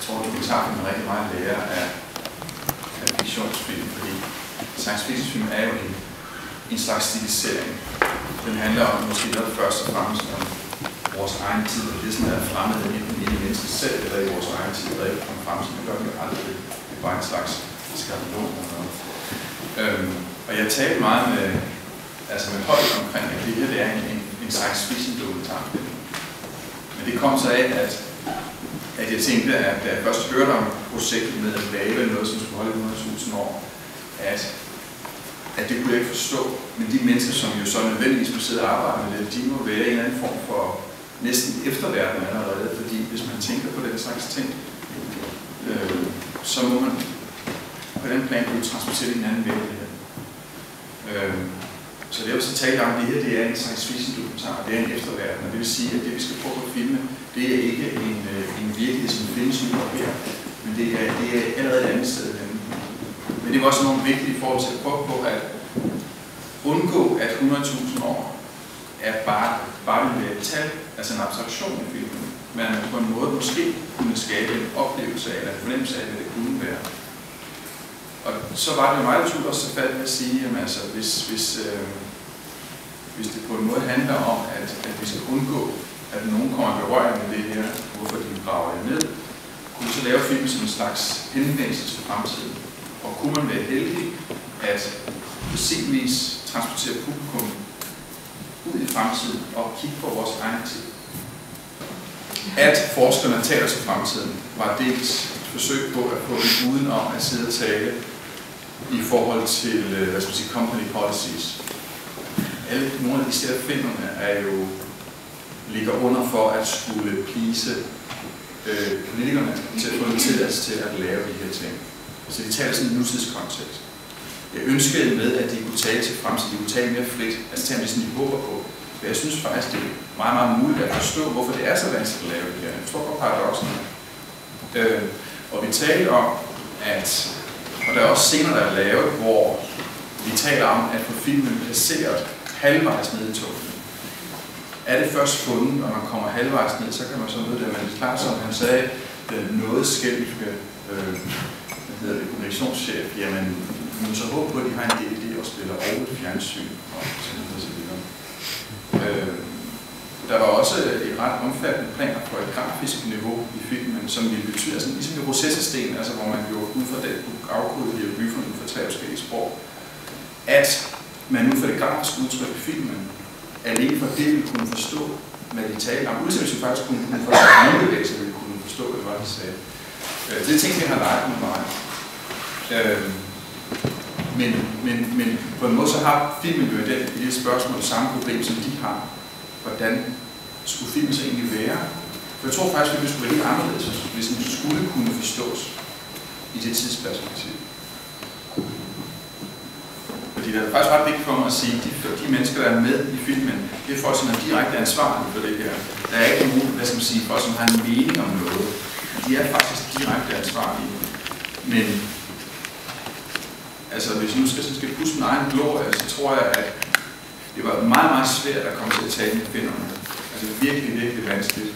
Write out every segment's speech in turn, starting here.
tror, at dokumentarfilm er rigtig meget lære af fiktionsfilm, fordi science fiction film er jo en slags stilisering. Den handler om måske noget først og fremmest om vores egen tid, og det som er fremmed enten i mennesket selv eller i vores egen tid, der ikke kommer frem, så det gør vi aldrig. Det er bare en slags skabelon eller noget. Og jeg talte meget med folk omkring, at det her det er en science fiction dokumentarfilm. Men det kom så af, at jeg tænkte, at da jeg først hørte om projektet med at lave noget, som skulle holde 100.000 år, at det kunne jeg ikke forstå. Men de mennesker, som jo så nødvendigvis må sidde og arbejde med det, de må være en eller anden form for næsten efterverden allerede, fordi hvis man tænker på den slags ting, så må man på den plan blive transporteret i en anden virkelighed. Så det er jo så tale om, at det her det er en science fiction dokumentar, det er en efterverden, og det vil sige, at det vi skal prøve at filme, det er ikke en virkelighed, som findes nu og her, men det er allerede et andet sted henne. Men det er også enormt vigtigt i forhold til at prøve på at undgå, at 100.000 år er bare vil være et tal, altså en abstraktion i filmen, men man på en måde måske kunne skabe en oplevelse af, eller en fornemmelse af, hvad det kunne være. Og så var det jo meget naturligt også så fat at sige, at altså, hvis det på en måde handler om, at vi skal undgå, at nogen kommer i berøring med det her, hvorfor de graver jer ned, kunne vi så lave filmen som en slags henvendelse til fremtiden. Og kunne man være heldig at på sin vis transportere publikum ud i fremtiden og kigge på vores egen tid. At forskerne taler til fremtiden var dels et forsøg på at få det udenom at sidde og tale i forhold til, hvad skal man sige, company policies. Nogle af de steder filmerne er jo ligger under for at skulle please politikerne til at få en tilladelse til at lave de her ting. Så de taler sådan en nutidskontekst. Jeg ønskede med, at de kunne tale til fremtiden, de kunne tale mere frit, altså tale med sådan, de håber på. For jeg synes faktisk, det er meget, meget muligt at forstå, hvorfor det er så vanskeligt at lave det her. Jeg forstår godt paradoxen. Og vi taler om, at, og der er også scener, der er lavet, hvor vi taler om, at få filmen placeret halvvejs ned i toget. Er det først fundet, når man kommer halvvejs ned, så kan man så møde det, men det er klart, som han sagde, den noget skeptiske kommunikationschef, jamen, vi må så håbe på, at de har en DVD og spiller over et fjernsyn og sådan noget. Der var også et ret omfattende planer på et grafisk niveau i filmen, som ville betyde, altså ligesom i Rosetta-sten, altså hvor man jo ud fra det kunne afkode hieroglyferne ud fra 3 forskellige sprog, at man ud fra det grafiske udtryk i filmen, alene for det ville kunne forstå, hvad de talte om, udsat hvis vi faktisk kunne forstå mundevækser, ville kunne forstå, hvad de sagde. Det er ting, vi har leget med mig. Men på en måde så har filmen jo i det spørgsmål det samme problem, som de har. Hvordan skulle filmen så egentlig være? For jeg tror faktisk, at det skulle være helt anderledes, hvis den skulle kunne forstås i det tidsperspektiv. Fordi det er faktisk ret vigtigt for mig at sige, at de mennesker, der er med i filmen, det er folk, som er direkte ansvarlige for det her. Der er ikke nogen, hvad skal man sige, folk, som har en mening om noget. De er faktisk direkte ansvarlige. Men altså, hvis jeg nu skal pusse min egen glorie, så tror jeg, at det var meget, meget svært at komme til at tale med kvinderne. Altså virkelig, virkelig vanskeligt.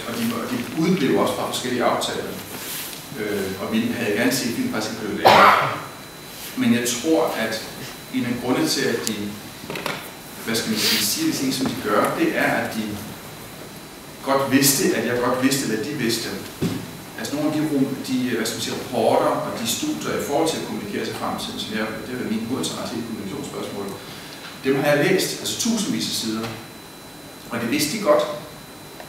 Og de udblev også fra forskellige aftaler. Og vi havde gerne set, at filmen faktisk ikke blev lavet. Men jeg tror, at en af grundene til, at de, hvad skal man sige, de ting, som de gør, det er, at de godt vidste, at jeg godt vidste, hvad de vidste. Altså nogle af de hvad skal man sige, rapporter og de studier i forhold til at kommunikere til fremtiden, som det er min hovedinteresse i kommunikationsspørgsmål, dem har jeg læst, altså tusindvis af sider. Og det vidste de godt,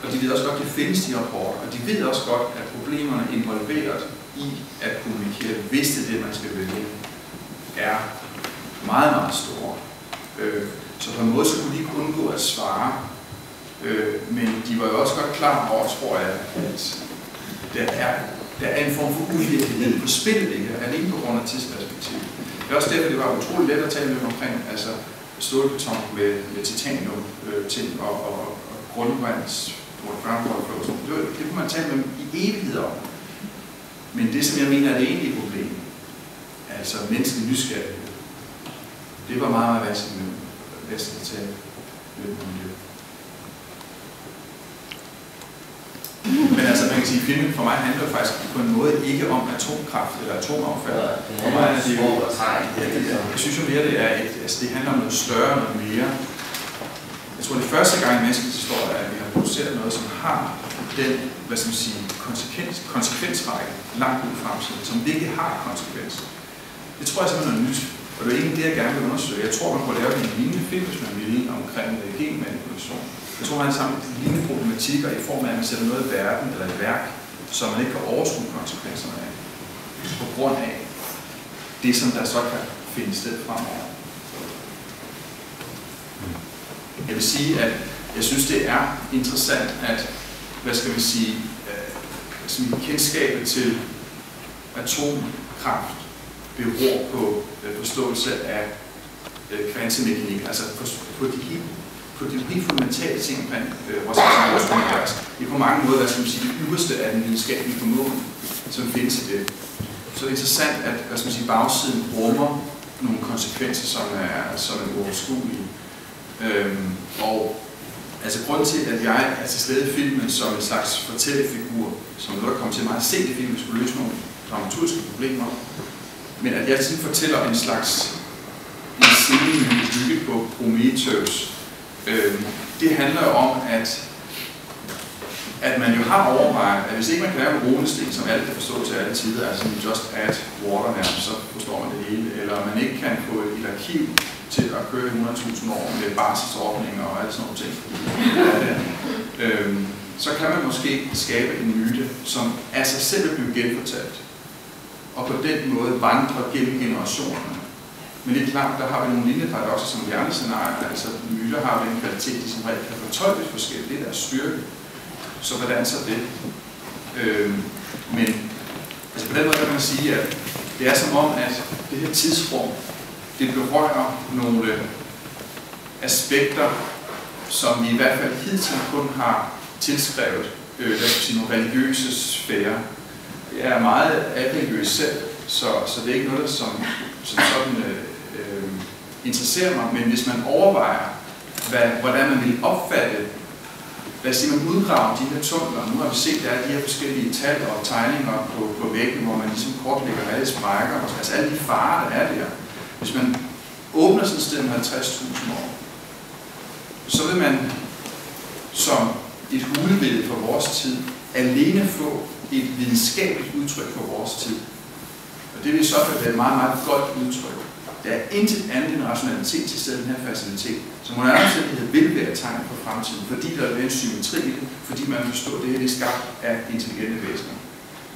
og de ved også godt, at det findes de rapporter, og de ved også godt, at problemerne involveret i at kommunikere, hvis det er det, man skal vælge, er meget, meget store. Så på en måde så kunne de ikke undgå at svare, men de var jo også godt klar over, tror jeg, at der er en form for uvirkelighed på spil, ikke? Alene på grund af tidsperspektivet. Det er også derfor, det var utroligt let at tale med omkring, altså stålbeton med titanium ting og grundvands det kunne man tale med i evighed om. Men det, som jeg mener er det egentlige problem, altså menneskelig nysgerrighed, det var meget, meget vanskeligt at tale med miljø. Men altså, man kan kan sige, filmen for mig handler faktisk på en måde ikke om atomkraft eller atomaffald. For mig er det jo, jeg synes jo mere, det handler om noget større, noget mere. Jeg tror, det er første gang i menneskets historie, at vi har produceret noget, som har den, hvad skal man sige, konsekvensrække langt ud i fremtiden, som virkelig har konsekvenser. Det tror jeg simpelthen er nyt, og det er egentlig det, jeg gerne vil undersøge. Jeg tror, man kunne lave en lignende film, hvis man ville, omkring genmanipulation. Jeg tror, man har sammen lignende problematikker i form af, at man sætter noget i verden eller et værk, som man ikke kan overskue konsekvenserne af, på grund af det, som der så kan finde sted fremover. Jeg vil sige, at jeg synes, det er interessant, at, hvad skal vi sige, kendskabet til atomkraft beror på forståelse af kvantemekanik, altså på de helt fundamentale ting omkring vores univers. Det er på mange måder, hvad skal man sige, det yderste af den videnskabelige formåen, som findes i det. Så det er interessant, at, hvad skal man sige, bagsiden rummer nogle konsekvenser, som er uoverskuelige. Og altså grunden til, at jeg er til stede i filmen som en slags fortællefigur, som noget, der kommer til mig at se i filmen, skulle løse nogle dramaturgiske problemer, men at jeg sådan fortæller en slags scene bygget på Prometheus. Det handler om, at man jo har overvejet, at hvis ikke man kan lave en runesten, som alle kan forstå til alle tider, altså just add water nærmest, så forstår man det hele, eller man ikke kan få et arkiv til at køre 100.000 år med barselsordninger og alt sådan nogle ting, så kan man måske skabe en myte, som af sig selv bliver genfortalt, og på den måde vandrer gennem generationerne. Men det er klart, der har vi nogle lignende paradokser som hjernescenarier, altså myter har en kvalitet, de som regel kan fortolkes forskelligt, det er deres styrke. Så hvordan så det? Men altså på den måde kan man sige, at det er som om, at det her tidsrum, det berører nogle aspekter, som vi i hvert fald hidtil kun har tilskrevet nogle religiøse sfærer. Jeg er meget religiøs selv, så det er ikke noget, som sådan interesserer mig, men hvis man overvejer, hvordan man vil opfatte, lad os sige, man udgraver de her tunneler. Nu har vi set, at der er de her forskellige tal og tegninger på væggen, hvor man ligesom kortlægger alle sprækker, altså alle de farer, der er der. Hvis man åbner sådan et sted med 50.000 år, så vil man som et hulebillede for vores tid alene få et videnskabeligt udtryk for vores tid. Og det vil så være et meget, meget godt udtryk. Der er intet andet end rationalitet til stedet den her facilitet, som under omstændighed vil være et tegn på fremtiden, fordi der er en symmetri i det, fordi man forstår, at det her er skabt af intelligente væsener.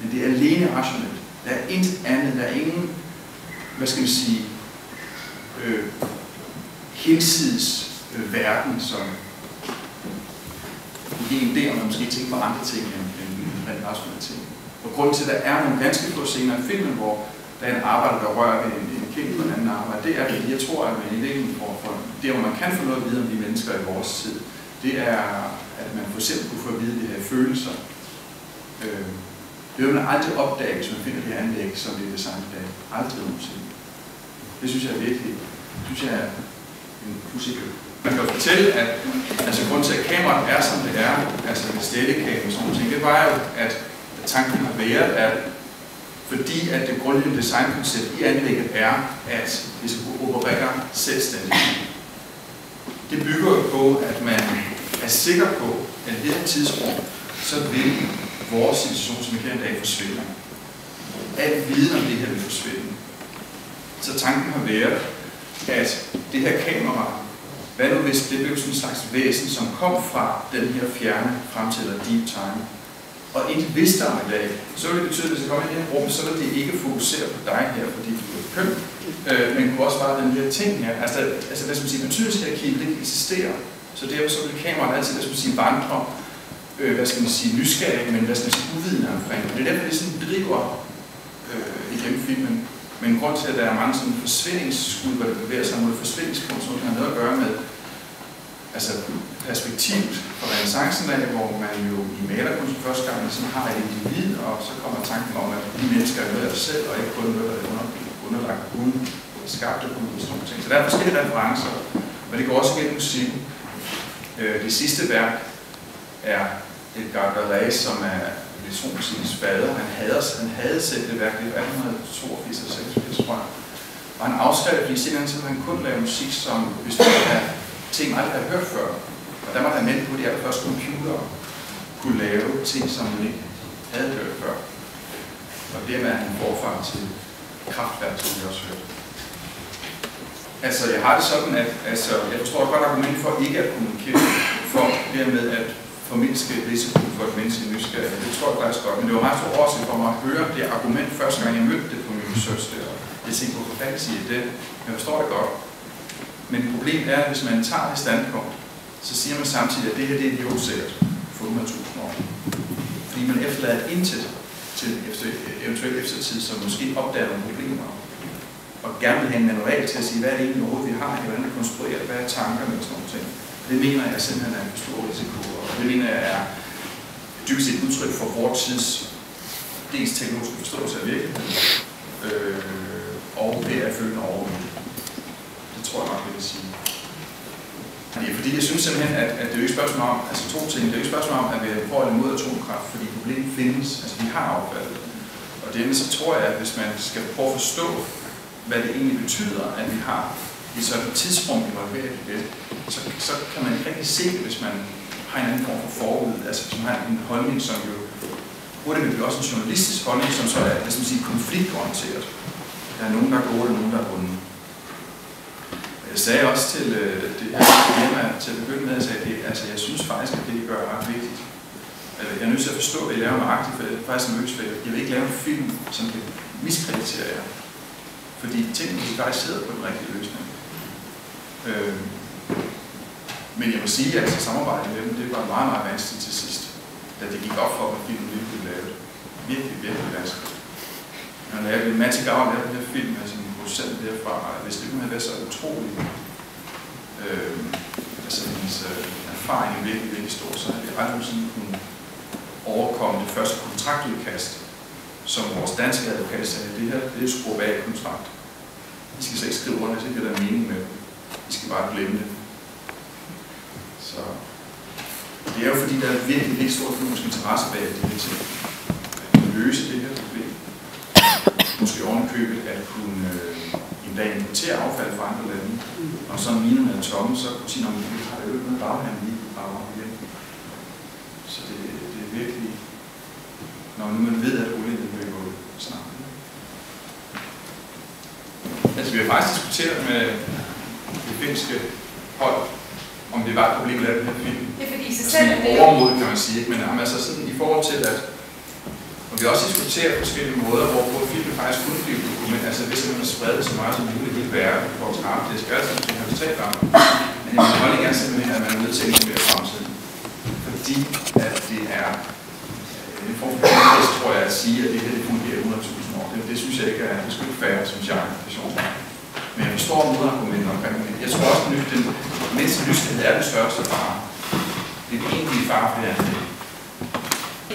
Men det er alene rationelt. Der er intet andet, der er ingen, hvad skal vi sige, hinsides verden, som giver en idé om, at man måske tænker på andre ting end rent rationelle ting. Og grunden til, at der er nogle ganske få scener i filmen, hvor der er en arbejder, der rører ved en kind på en anden arbejde, det er, fordi jeg tror, at man i virkeligheden for det, hvor man kan få noget at vide om de mennesker i vores tid, det er, at man for eksempel kunne få at vide det her følelser. Det vil man aldrig opdage, hvis man finder det her anlæg, som det er designet i dag. Aldrig nogensinde. Det synes jeg er virkelig, er en usikker. Man kan jo fortælle, at altså, grunden til, at kameraet er, som det er, altså med steadicam og sådan noget ting, det var jo, at tanken har været, at fordi at det grundlæggende designkoncept i anlægget er, at det skal kunne operere selvstændigt. Det bygger jo på, at man er sikker på, at i det her tidsrum, så vil vores situation, som vi kender i dag, forsvinde. Al viden om det her vil forsvinde. Så tanken har været, at det her kamera, hvad nu hvis det blev sådan en slags væsen, som kom fra den her fjerne fremtid eller deep time, og ikke vidste om i dag, så vil det betyde, at hvis jeg kommer ind i det her rum, så vil det ikke fokusere på dig her, fordi du er køn, men kunne også bare den her ting her. Altså hvad skal man sige, betydningshierarkiet ikke eksisterer, så derfor så vil kameraet altid, hvad skal man sige, vandre, hvad skal man sige, nysgerrig, men hvad skal man sige, uvidende omkring. Og det er derfor, det sådan driver igennem filmen. Men grund til, at der er mange sådan forsvindingsskud, hvor det bevæger sig mod forsvindingspunkt, som har noget at gøre med altså perspektivet fra renæssancen af, hvor man jo i malerkunsten første gang sådan har et individ, og så kommer tanken om, at de mennesker er noget af sig selv, og ikke kun noget, der er underlagt Gud, skabte Gud og sådan nogle ting. Så der er forskellige referencer, og det går også gennem musikken. Det sidste værk er som er elektromusikkens fader. Han havde selv det værk i 1882 eller 86, tror jeg. Og han afskrev det, fordi simpelthen han kun lavede musik, som bestod af ting, man aldrig havde hørt før. Og der var der med på, at de allerførste computere kunne lave ting, som man ikke havde hørt før. Og dermed er han forfang til kraftværk, som vi også hørte. Altså, jeg har det sådan, at jeg forstår godt argument for ikke at kommunikere, for dermed at formindske risikoen for et menneske nysgerrighed. Det tror jeg faktisk godt, men det var meget stor årsag for mig at høre det argument første gang, jeg mødte det på min research der. Jeg tænkte på, hvordan siger det? Jeg forstår det godt. Men problemet er, at hvis man tager det standpunkt, så siger man samtidig, at det her det er idiotsikkert for 100.000 år. Fordi man efterlader et intet til eventuelt eftertid, som måske opdager nogle problemer. Og gerne vil have en manual til at sige, hvad er det egentlig overhovedet, vi har, hvordan det konstrueret, hvad er tankerne og sådan nogle ting. Det mener jeg simpelthen er en stor risiko, og det mener jeg er dybest set udtryk for vores tids dels teknologiske forståelse af virkeligheden, og det er følgende overvågning. Det tror jeg nok, jeg vil sige. Fordi jeg synes simpelthen, at det er jo ikke spørgsmål om, altså to ting, det er jo ikke spørgsmål om, at vi er for eller imod atomkraft, fordi problemet findes, altså vi har affaldet. Og dermed så tror jeg, at hvis man skal prøve at forstå, hvad det egentlig betyder, at vi har i sådan et tidsrum involveret i det, så kan man ikke rigtig se det, hvis man har en anden form for forud, altså hvis man har en holdning, som jo hurtigt vil blive også en journalistisk holdning, som så er, hvad skal man sige, konfliktorienteret. Der er nogen, der er gode, og nogen, der er onde. Jeg sagde også til det her til at begynde med, at jeg synes faktisk, at det gør er ret vigtigt. Jeg er nødt til at forstå, at jeg laver mig aktivt, for det er faktisk en møgsfælde. Jeg vil ikke lave en film, som kan miskreditere jer. Fordi tingene faktisk sidder på den rigtige løsning. Men jeg må sige, at samarbejdet med dem, det var meget, meget vanskeligt til sidst. Da det gik op for, at filmen lige blev lavet. Virkelig, virkelig vanskeligt. Madsen lavede den her film med sin producent derfra, hvis det kunne have været så utroligt, altså hendes erfaring er virkelig, virkelig stor, så havde vi aldrig sådan kunne overkomme det første kontraktudkast, som vores danske advokat sagde, det her, det er skruet af kontrakt. I skal så ikke skrive under, så ikke der er mening med det. I skal bare glemme det. Så det er jo fordi, der er virkelig, virkelig stor økonomisk interesse bag det her til at løse det her problem. Måske ovenikøbet at kunne en dag importere affald fra andre lande. Og så minerne er tomme, så kunne sige, at vi har jo ikke noget baghandel lige bare igen. Så det er virkelig, når nu man ved, at olien vil gå snart. Altså vi har faktisk diskuteret med det finske hold, om det var et problem at lave den her film. Det er fordi sig selv er det overmod, kan man sige. Men altså sådan i forhold til at, og vi også diskuterer forskellige måder, hvor filmen faktisk kunne blive et dokument, altså hvis man spreder så meget som muligt i hele verden for at træffe det, skal altså det har vi talt om. Men min holdning er simpelthen, at man er nødt til at informere fremtiden. Fordi at det er en form for proces, tror jeg, at sige, at det her det fungerer 100.000 år. Det synes jeg ikke er en skyld færre, som jeg er. Men jeg forstår modargumenter omkring det. Jeg tror også, at den mindste nysgerrighed er den største fare. Det er den egentlige fare for det.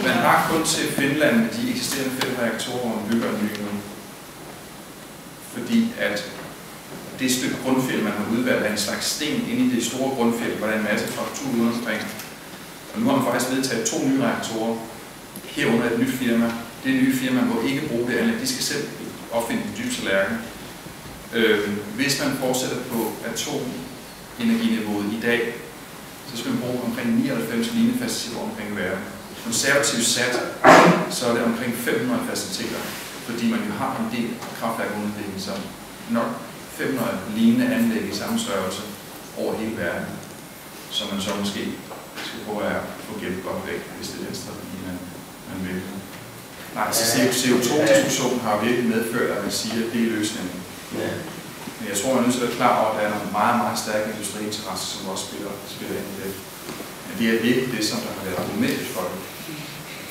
Man har kun til Finland med de eksisterende 5 reaktorer, og bygger en ny nu. Fordi at det stykke grundfjeld, man har udvalgt, er en slags sten inde i det store grundfjeld, hvor der er en masse fraktur ude omkring. Og nu har man faktisk vedtaget 2 nye reaktorer, herunder et nyt firma. Det nye firma må ikke bruge det anlæg. De skal selv opfinde den dybe tallerken. Hvis man fortsætter på atomenerginiveauet i dag, så skal man bruge omkring 99 lignende faciliteter omkring verden. Konservativt sat, så er det omkring 500 faciliteter, fordi man jo har en del kraftværkunderlæggende, så nok 500 lignende anlæg i samme størrelse over hele verden, som man så måske skal prøve at få gemt godt væk, hvis det er den strategi, man vil. Nej, så CO2-diskussionen har virkelig medført, at man siger, at det er løsningen. Ja. Men jeg tror, man er nødt til at være klar over, at der er nogle meget, meget stærke industriinteresser, som også spiller ind i det. Men det er virkelig det, som der har været argumentet for det.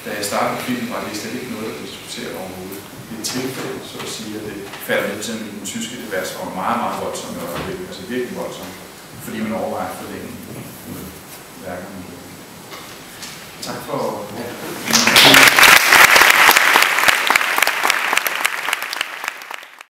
Da jeg startede filmen, var det slet ikke noget, der diskuterede overhovedet. Det er et tilfælde, så at sige, at det falder ned til i den tyske debat, som var meget, meget voldsomt, og altså virkelig voldsomt, fordi man overvejer at forlænge værkerne. Tak for